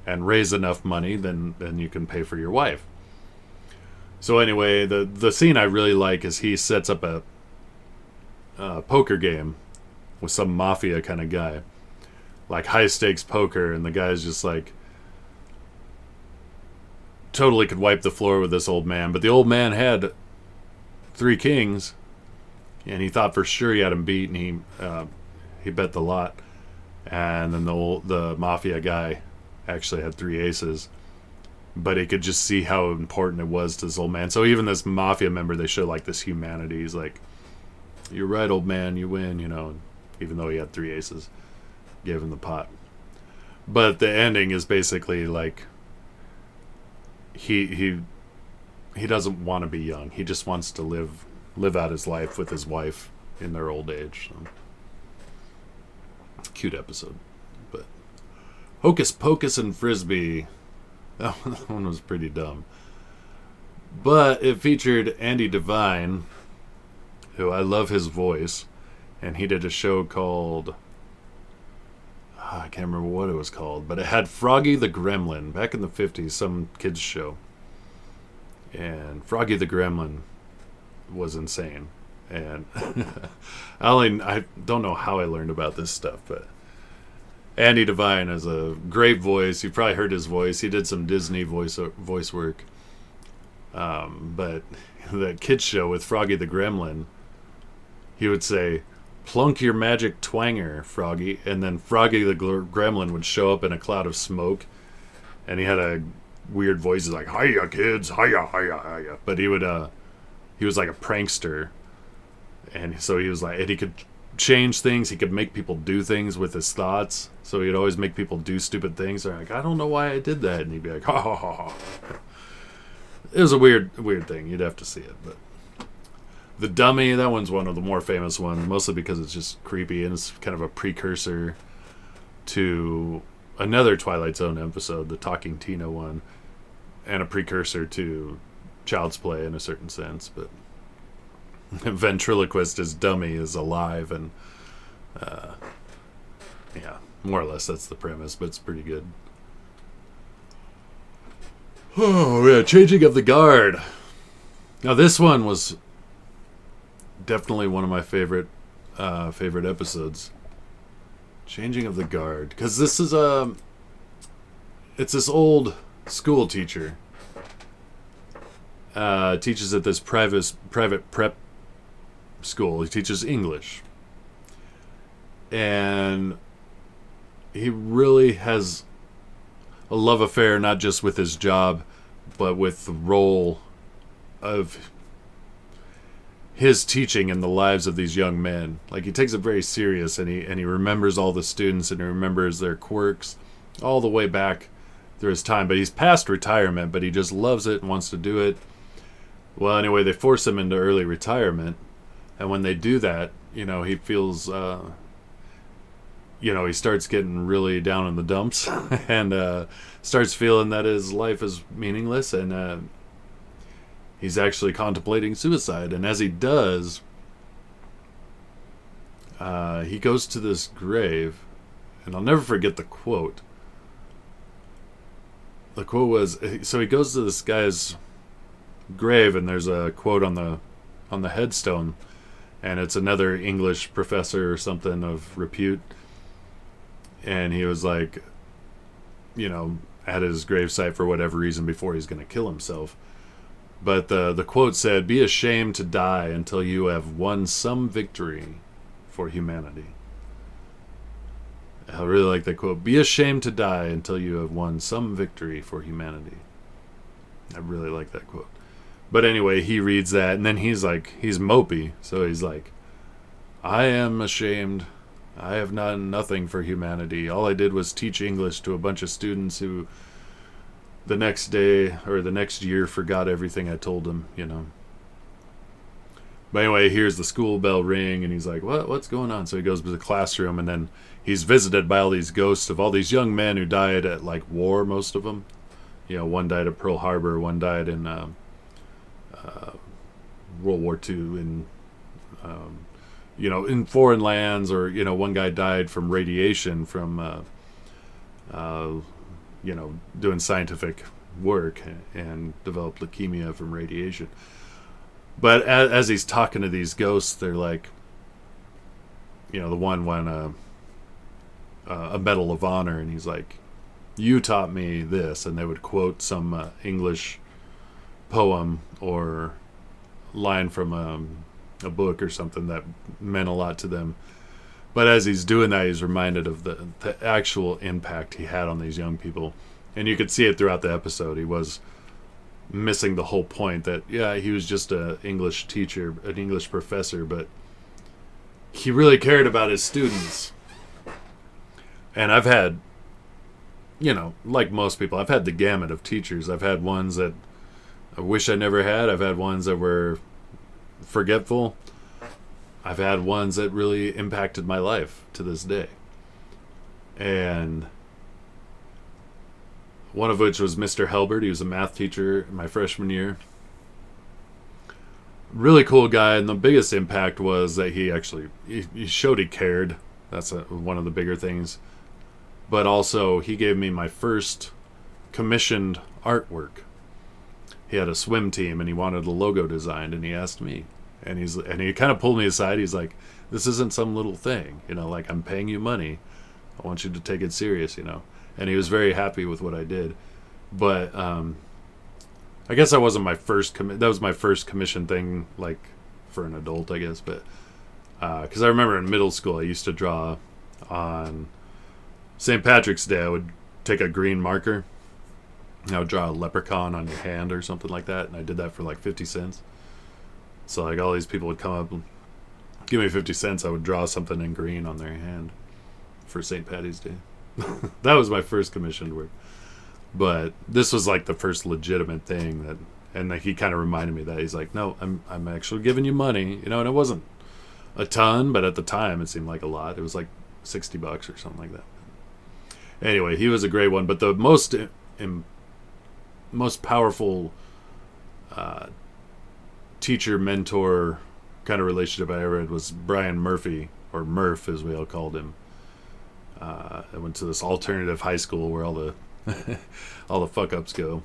and raise enough money, then you can pay for your wife. So anyway, the scene I really like is he sets up a poker game with some mafia kind of guy. Like high stakes poker, and the guy's just like totally could wipe the floor with this old man. But the old man had 3 kings, and he thought for sure he had him beat, and he bet the lot. And then the mafia guy actually had 3 aces. But he could just see how important it was to this old man. So even this mafia member, they show like this humanity. He's like, you're right, old man, you win, you know. Even though he had 3 aces, gave him the pot. But the ending is basically like he doesn't want to be young. He just wants to live out his life with his wife in their old age. So. Cute episode. But Hocus Pocus and Frisbee. That one was pretty dumb. But it featured Andy Devine, who I love his voice, and he did a show called, I can't remember what it was called, but it had Froggy the Gremlin back in the 50s, some kids show. And Froggy the Gremlin was insane. And I don't know how I learned about this stuff, but Andy Devine has a great voice. You've probably heard his voice. He did some Disney voice work. But the kids show with Froggy the Gremlin, he would say, plunk your magic twanger, Froggy. And then Froggy the Gremlin would show up in a cloud of smoke. And he had a weird voice. He's like, hiya, kids, hiya, hiya, hiya. But he was like a prankster. And so he was like, and he could change things. He could make people do things with his thoughts. So he'd always make people do stupid things. They're like, I don't know why I did that. And he'd be like, ha ha ha ha. It was a weird thing. You'd have to see it. But The Dummy, that one's one of the more famous ones, mostly because it's just creepy and it's kind of a precursor to another Twilight Zone episode, the Talking Tina one, and a precursor to Child's Play in a certain sense. But ventriloquist is dummy is alive, and yeah, more or less that's the premise, but it's pretty good. Oh yeah, Changing of the Guard. Now this one was definitely one of my favorite episodes. Changing of the Guard, because this is it's this old school teacher. Teaches at this private prep school. He teaches English. And he really has a love affair, not just with his job, but with the role of his teaching in the lives of these young men. Like, he takes it very serious, and he remembers all the students, and he remembers their quirks all the way back through his time. But he's past retirement, but he just loves it and wants to do it. Well, anyway, they force him into early retirement, and when they do that, he feels, he starts getting really down in the dumps and starts feeling that his life is meaningless, and he's actually contemplating suicide. And as he does, he goes to this grave, and I'll never forget the quote. The quote was, so he goes to this guy's grave, and there's a quote on the headstone, and it's another English professor or something of repute, and he was like, at his gravesite for whatever reason before he's going to kill himself. But the quote said, "Be ashamed to die until you have won some victory for humanity." I really like that quote. Be ashamed to die until you have won some victory for humanity. I really like that quote. But anyway, he reads that, and then he's mopey. So he's like, "I am ashamed. I have done nothing for humanity. All I did was teach English to a bunch of students who the next day or the next year forgot everything I told them, But anyway, here's the school bell ring, and he's like, what's going on? So he goes to the classroom, and then he's visited by all these ghosts of all these young men who died at, war, most of them. One died at Pearl Harbor, one died in World War II, in in foreign lands, or one guy died from radiation from doing scientific work and developed leukemia from radiation. But as he's talking to these ghosts, they're like, the one won a Medal of Honor, and he's like, "You taught me this," and they would quote some English poem or line from a book or something that meant a lot to them. But as he's doing that, he's reminded of the actual impact he had on these young people. And you could see it throughout the episode. He was missing the whole point that, he was just an English teacher, an English professor, but he really cared about his students. And I've had, like most people, I've had the gamut of teachers. I've had ones that I wish I never had. I've had ones that were forgetful. I've had ones that really impacted my life to this day. And one of which was Mr. Helbert. He was a math teacher in my freshman year. Really cool guy, and the biggest impact was that he showed he cared. That's one of the bigger things. But also, he gave me my first commissioned artwork. He had a swim team, and he wanted a logo designed, and he asked me. And he kind of pulled me aside. He's like, "This isn't some little thing, I'm paying you money. I want you to take it serious, And he was very happy with what I did. But I guess that wasn't my first that was my first commission thing, for an adult, I guess. But because I remember in middle school, I used to draw on St. Patrick's Day. I would take a green marker, and I would draw a leprechaun on your hand or something like that. And I did that for 50 cents. So all these people would come up and give me 50 cents. I would draw something in green on their hand for St. Patty's Day. That was my first commissioned work. But this was the first legitimate thing and he kind of reminded me that. He's like, "No, I'm actually giving you money," and it wasn't a ton, but at the time it seemed like a lot. It was $60 or something like that. Anyway, he was a great one. But the most powerful teacher mentor kind of relationship I ever had was Brian Murphy, or Murph as we all called him. I went to this alternative high school where all the all the fuck ups go.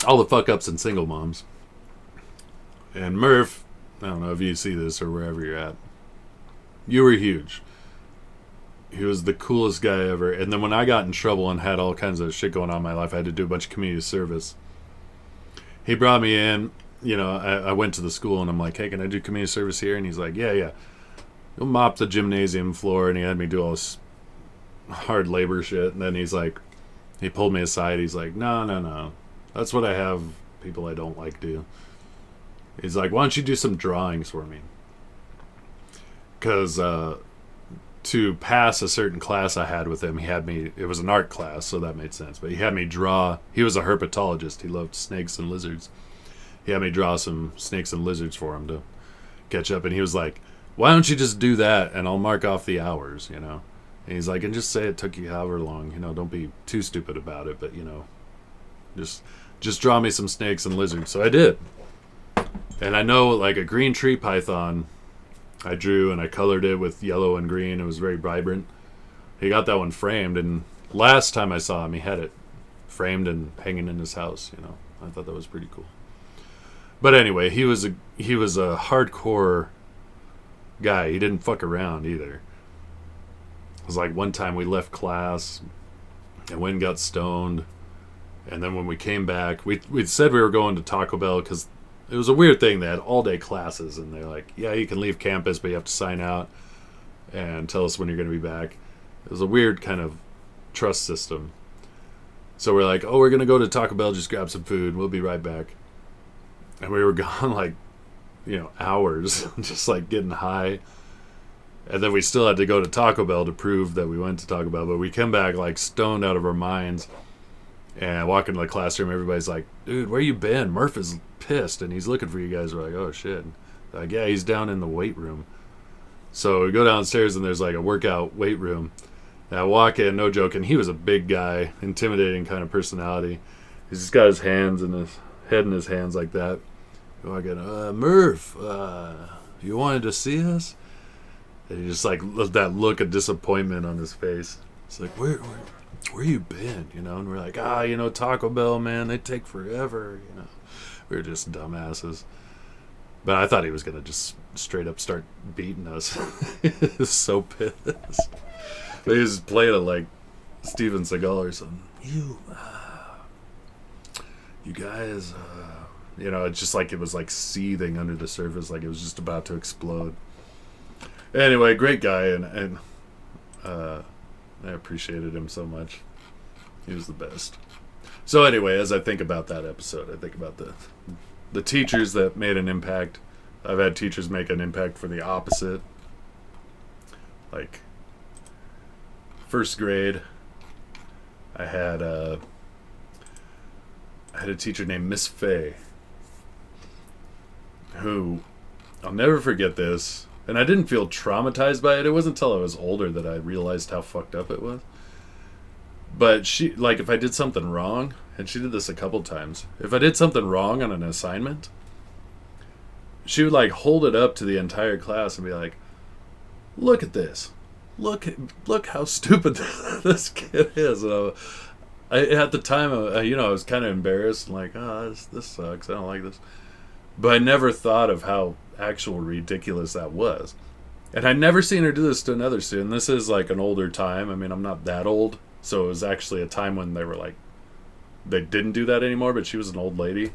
All the fuck ups and single moms. And Murph, I don't know if you see this or wherever you're at, you were huge. He was the coolest guy ever. And then when I got in trouble and had all kinds of shit going on in my life, I had to do a bunch of community service. He brought me in. I went to the school and I'm like, "Hey, can I do community service here?" And he's like, yeah. he'll mop the gymnasium floor, and he had me do all this hard labor shit. And then he pulled me aside. He's like, no, no, no. That's what I have people I don't like do. He's like, why don't you do some drawings for me? Because to pass a certain class I had with him, it was an art class, so that made sense. But he had me draw, he was a herpetologist. He loved snakes and lizards. He had me draw some snakes and lizards for him to catch up. And he was like, why don't you just do that and I'll mark off the hours, you know? And he's like, and just say it took you however long, you know, don't be too stupid about it, but, you know, just draw me some snakes and lizards. So I did. And I know, like, a green tree python I drew, and I colored it with yellow and green. It was very vibrant. He got that one framed, and last time I saw him, he had it framed and hanging in his house, you know. I thought that was pretty cool. But anyway, he was a hardcore guy. He didn't fuck around either. It was like one time we left class and went and got stoned. And then when we came back, we said we were going to Taco Bell because it was a weird thing. They had all-day classes, and they're like, yeah, you can leave campus, but you have to sign out and tell us when you're going to be back. It was a weird kind of trust system. So we're like, oh, we're going to go to Taco Bell, just grab some food. We'll be right back. And we were gone, like, you know, hours, just, like, getting high. And then we still had to go to Taco Bell to prove that we went to Taco Bell. But we come back, like, stoned out of our minds. And I walk into the classroom, everybody's like, dude, where you been? Murph is pissed, and he's looking for you guys. We're like, oh, shit. Like, yeah, he's down in the weight room. So we go downstairs, and there's, like, a workout weight room. And I walk in, no joke, and he was a big guy, intimidating kind of personality. He's just got his hands and his head in his hands like that. I walk in, Murph, you wanted to see us? And he just, like, that look of disappointment on his face. It's like, where you been, you know? And we're like, you know, Taco Bell, man, they take forever, you know. We were just dumbasses. But I thought he was going to just straight up start beating us. He was so pissed. But he was playing it like Steven Seagal or something. You guys, you know, it's just like it was like seething under the surface, like it was just about to explode. Anyway, great guy, and I appreciated him so much. He was the best. So anyway, as I think about that episode, I think about the teachers that made an impact. I've had teachers make an impact for the opposite. Like, first grade, I had a teacher named Miss Fay, who, I'll never forget this, and I didn't feel traumatized by it. It wasn't until I was older that I realized how fucked up it was. But she, like, if I did something wrong, and she did this a couple times, if I did something wrong on an assignment, she would, like, hold it up to the entire class and be like, look at this. Look how stupid this kid is. And at the time, you know, I was kind of embarrassed and like, this sucks. I don't like this. But I never thought of how actual ridiculous that was. And I'd never seen her do this to another student. This is like an older time. I mean, I'm not that old. So it was actually a time when they were like, they didn't do that anymore, but she was an old lady.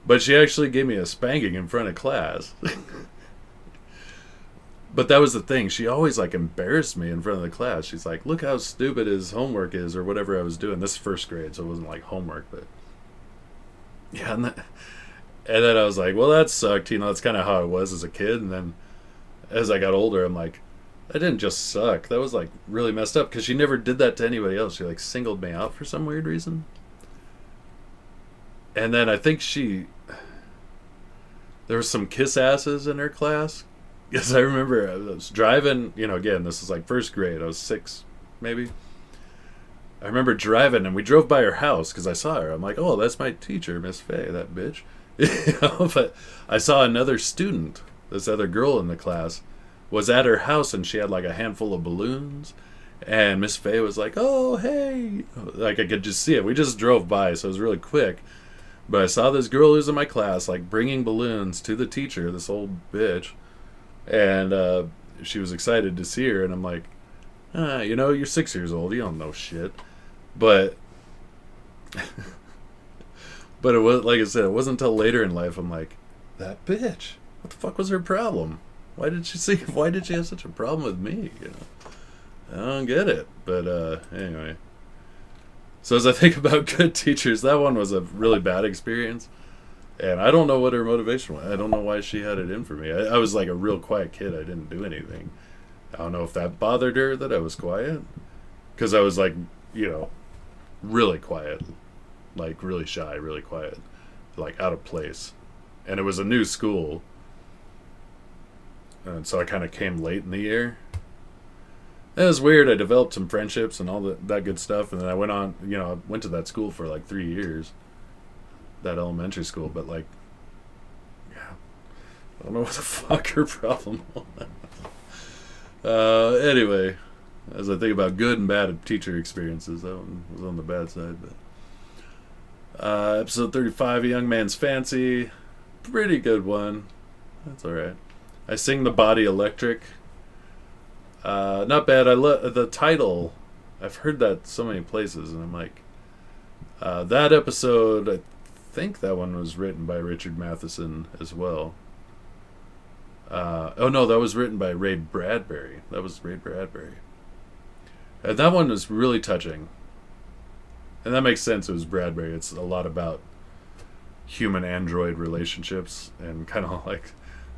But she actually gave me a spanking in front of class. But that was the thing. She always, like, embarrassed me in front of the class. She's like, look how stupid his homework is, or whatever I was doing. This is first grade, so it wasn't, like, homework, but... Yeah, and then I was like, well, that sucked. You know, that's kind of how I was as a kid. And then as I got older, I'm like, that didn't just suck. That was, like, really messed up, because she never did that to anybody else. She, like, singled me out for some weird reason. And then I think there was some kiss asses in her class. Yes, I remember I was driving, you know, again, this is like first grade. I was 6, maybe. I remember driving, and we drove by her house because I saw her. I'm like, oh, that's my teacher, Miss Faye, that bitch. You know, but I saw another student, this other girl in the class, was at her house, and she had like a handful of balloons. And Miss Faye was like, oh, hey. Like, I could just see it. We just drove by, so it was really quick. But I saw this girl who's in my class, like, bringing balloons to the teacher, this old bitch. And she was excited to see her, and I'm like, you know, you're 6 years old, you don't know shit. But but it was, like I said, it wasn't until later in life I'm like, that bitch, what the fuck was her problem? Why did she have such a problem with me? You know, I don't get it. But anyway. So as I think about good teachers, that one was a really bad experience. And I don't know what her motivation was. I don't know why she had it in for me. I was like a real quiet kid. I didn't do anything. I don't know if that bothered her that I was quiet. Because I was like, you know, really quiet. Like really shy, really quiet. Like out of place. And it was a new school. And so I kind of came late in the year. It was weird. I developed some friendships and all that good stuff. And then I went on, you know, I went to that school for like 3 years. That elementary school. But like, yeah. I don't know what the fuck her problem was. Anyway, as I think about good and bad teacher experiences, that one was on the bad side. But episode 35, A Young Man's Fancy. Pretty good one. That's alright. I Sing the Body Electric. Not bad. I love the title. I've heard that so many places, and I'm like, that episode, I think that one was written by Richard Matheson as well. Oh no, that was written by Ray Bradbury. That was Ray Bradbury. And that one was really touching. And that makes sense. It was Bradbury. It's a lot about human-android relationships and kind of like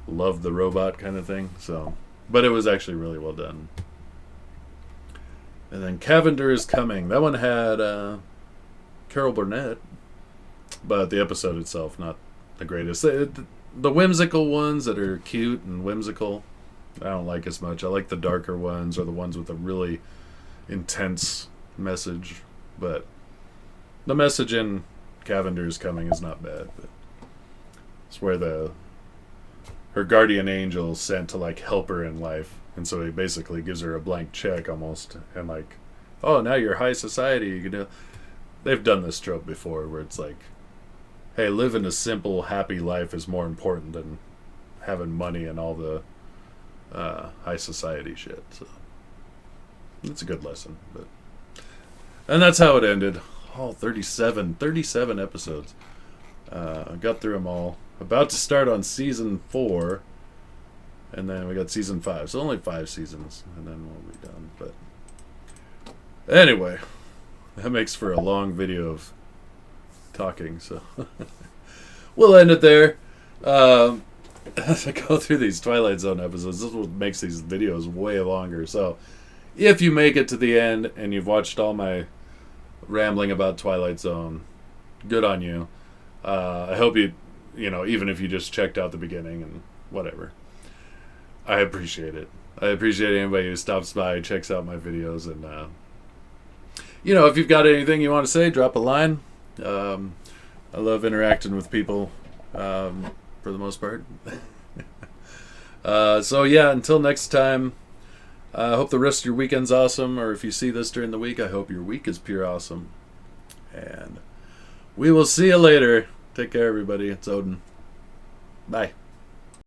love the robot kind of thing. So, but it was actually really well done. And then Cavender is Coming. That one had Carol Burnett, but the episode itself not the greatest. The whimsical ones that are cute and whimsical, I don't like as much. I like the darker ones or the ones with a really intense message. But the message in Cavender is Coming is not bad. But it's where her guardian angel is sent to like help her in life, and so he basically gives her a blank check almost, and like, oh, now you're high society. You can do. They've done this trope before, where it's like, hey, living a simple, happy life is more important than having money and all the high society shit. So it's a good lesson. And that's how it ended. Oh, 37 episodes. Got through them all. About to start on season 4, and then we got season 5. So only 5 seasons, and then we'll be done. But anyway, that makes for a long video of talking. So we'll end it there. As I go through these Twilight Zone episodes, this is what makes these videos way longer. So if you make it to the end and you've watched all my rambling about Twilight Zone, good on you. I hope you know, even if you just checked out the beginning and whatever, I appreciate it. I appreciate anybody who stops by, checks out my videos, and you know, if you've got anything you want to say, drop a line. I love interacting with people for the most part. So yeah, until next time, I hope the rest of your weekend's awesome, or if you see this during the week, I hope your week is pure awesome. And we will see you later. Take care, everybody. It's Odin. Bye.